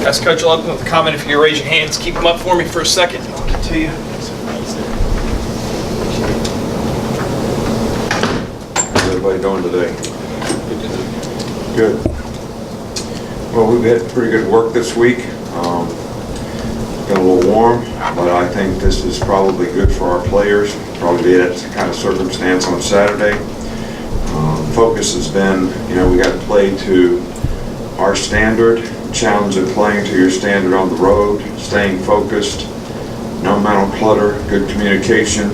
As Coach will open with a comment, if you raise your hands, keep them up for me for a second. I'll get to you. How's everybody doing today? Good. Well, we've had pretty good work this week. Been a little warm, but I think this is probably good for our players. Probably that kind of circumstance on Saturday. Focus has been, we got to play to our standard, challenge of playing to your standard on the road, staying focused, no mental clutter, good communication,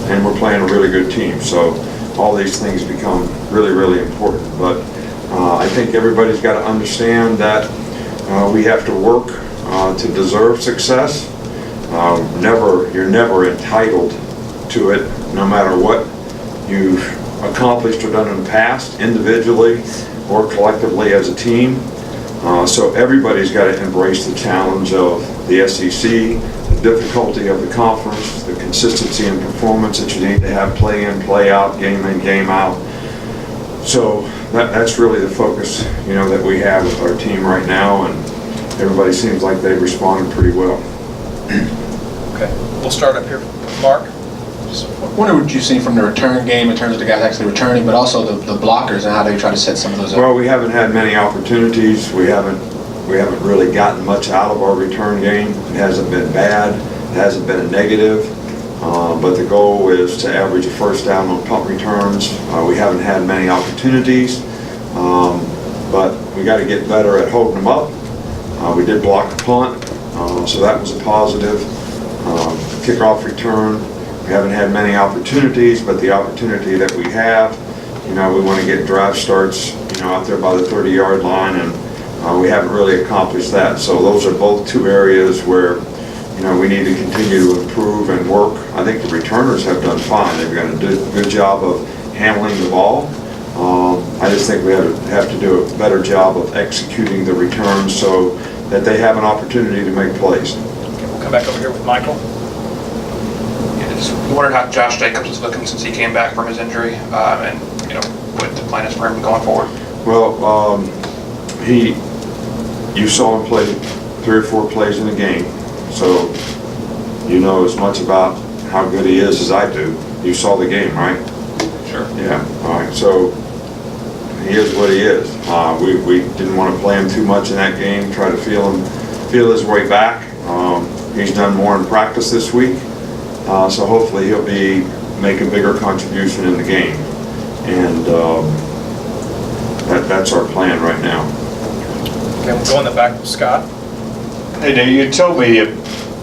and we're playing a really good team. So all these things become really, really important. But I think everybody's got to understand that we have to work to deserve success. You're never entitled to it, no matter what you've accomplished or done in the past, individually or collectively as a team. So everybody's got to embrace the challenge of the SEC, the difficulty of the conference, the consistency in performance that you need to have play in, play out, game in, game out. So that's really the focus, that we have with our team right now, and everybody seems like they've responded pretty well. Okay, we'll start up here with Mark. What have you seen from the return game in terms of the guys actually returning, but also the blockers and how they try to set some of those up? Well, we haven't had many opportunities. We haven't really gotten much out of our return game. It hasn't been bad. It hasn't been a negative. But the goal is to average a first down on punt returns. We haven't had many opportunities, but we got to get better at holding them up. We did block the punt, so that was a positive. Kickoff return. We haven't had many opportunities, but the opportunity that we have, we want to get drive starts, out there by the 30-yard line, and we haven't really accomplished that. So those are both two areas where, we need to continue to improve and work. I think the returners have done fine. They've done a good job of handling the ball. I just think we have to do a better job of executing the returns so that they have an opportunity to make plays. Okay, we'll come back over here with Michael. Just wondered how Josh Jacobs is looking since he came back from his injury, and what the plan is for him going forward. Well, you saw him play 3 or 4 plays in a game, so you know as much about how good he is as I do. You saw the game, right? Sure. Yeah. All right. So he is what he is. We didn't want to play him too much in that game. Try to feel his way back. He's done more in practice this week. So hopefully he'll make a bigger contribution in the game, and that's our plan right now. Okay, we'll go in the back with Scott. Hey, Dave, you told me a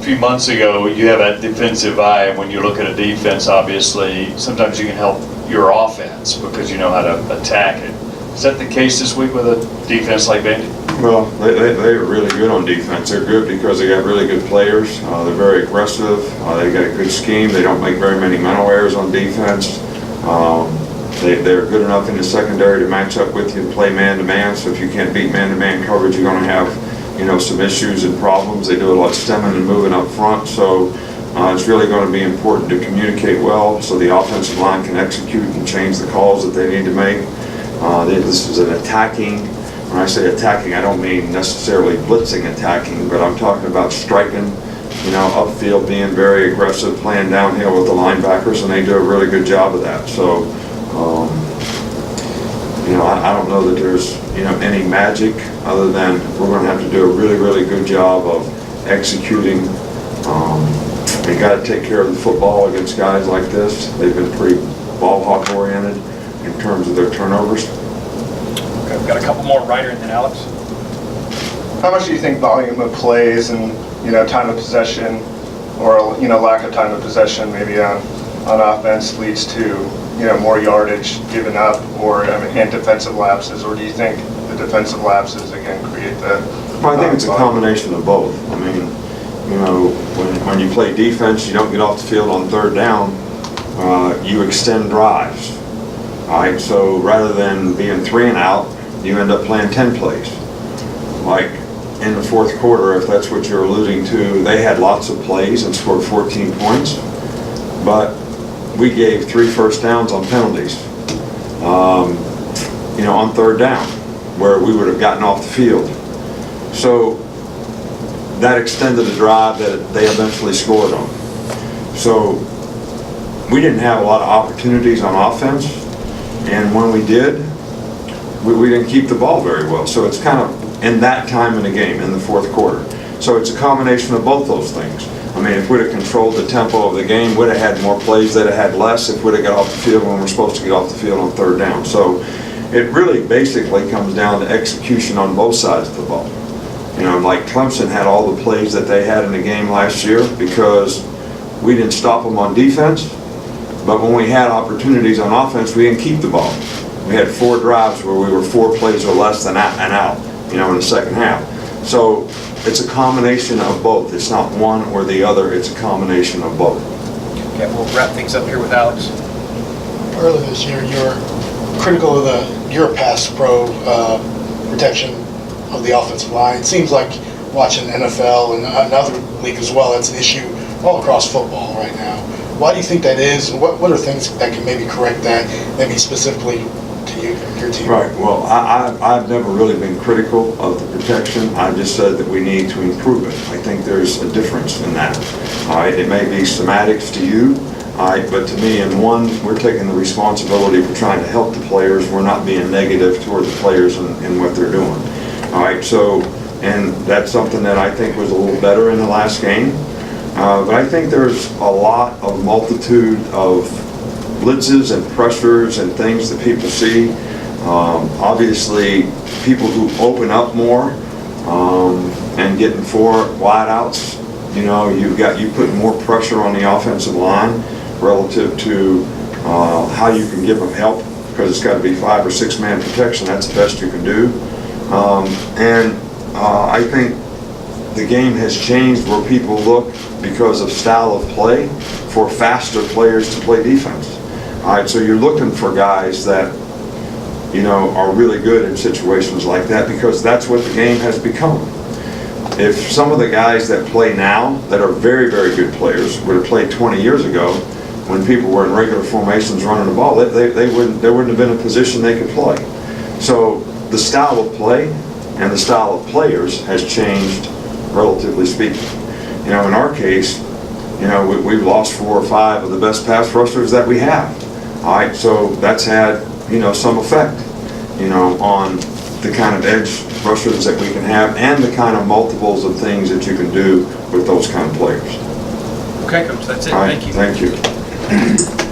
few months ago you have a defensive eye, and when you look at a defense, obviously, sometimes you can help your offense because you know how to attack it. Is that the case this week with a defense like Vandy? Well, they're really good on defense. They're good because they got really good players. They're very aggressive. They got a good scheme. They don't make very many mental errors on defense. They're good enough in the secondary to match up with you and play man-to-man. So if you can't beat man-to-man coverage, you're going to have, some issues and problems. They do a lot of stemming and moving up front. So it's really going to be important to communicate well so the offensive line can execute and change the calls that they need to make. This is an attacking. When I say attacking, I don't mean necessarily blitzing attacking, but I'm talking about striking, upfield, being very aggressive, playing downhill with the linebackers, and they do a really good job of that. So, I don't know that there's, any magic other than we're going to have to do a really, really good job of executing. You got to take care of the football against guys like this. They've been pretty ball hawk oriented in terms of their turnovers. Okay, we've got a couple more, Ryder and then Alex. How much do you think volume of plays and time of possession, or lack of time of possession maybe on offense leads to more yardage given up, or and defensive lapses, or do you think the defensive lapses again create the? Well, I think it's a combination of both. I mean, when you play defense, you don't get off the field on 3rd down. You extend drives. All right, so rather than being 3 and out, you end up playing 10 plays. Like in the 4th quarter, if that's what you're alluding to, they had lots of plays and scored 14 points, but we gave 3 first downs on penalties, on 3rd down, where we would have gotten off the field. So that extended the drive that they eventually scored on. So we didn't have a lot of opportunities on offense, and when we did, we didn't keep the ball very well. So it's kind of in that time in the game, in the fourth quarter. So it's a combination of both those things. I mean, if we'd have controlled the tempo of the game, we'd have had more plays, they'd have had less if we'd have got off the field when we're supposed to get off the field on third down. So it really basically comes down to execution on both sides of the ball. You know, like Clemson had all the plays that they had in the game last year because we didn't stop them on defense, but when we had opportunities on offense, we didn't keep the ball. We had 4 drives where we were 4 plays or less than out, you know, in the second half. So it's a combination of both. It's not one or the other, it's a combination of both. Okay, we'll wrap things up here with Alex. Earlier this year, you were critical of your pass pro protection of the offensive line. It seems like watching NFL and another league as well, that's an issue all across football right now. Why do you think that is? What are things that can maybe correct that, maybe specifically to you, your team? Right, well, I've never really been critical of the protection. I just said that we need to improve it. I think there's a difference in that. All right, it may be semantics to you, all right, but to me, in one, we're taking the responsibility for trying to help the players. We're not being negative toward the players and what they're doing. All right, so, and that's something that I think was a little better in the last game. But I think there's a lot of multitude of blitzes and pressures and things that people see. Obviously, people who open up more and getting 4 wideouts, you know, you put more pressure on the offensive line relative to how you can give them help, because it's got to be 5 or 6 man protection. That's the best you can do. I think the game has changed where people look, because of style of play, for faster players to play defense. All right, so you're looking for guys that, you know, are really good in situations like that, because that's what the game has become. If some of the guys that play now that are very, very good players would have played 20 years ago, when people were in regular formations running the ball, there wouldn't have been a position they could play. So the style of play and the style of players has changed, relatively speaking. You know, in our case, you know, we've lost 4 or 5 of the best pass rushers that we have. All right, so that's had, you know, some effect, you know, on the kind of edge rushers that we can have and the kind of multiples of things that you can do with those kind of players. Okay, Coach, that's it. All right, Thank you. Thank you.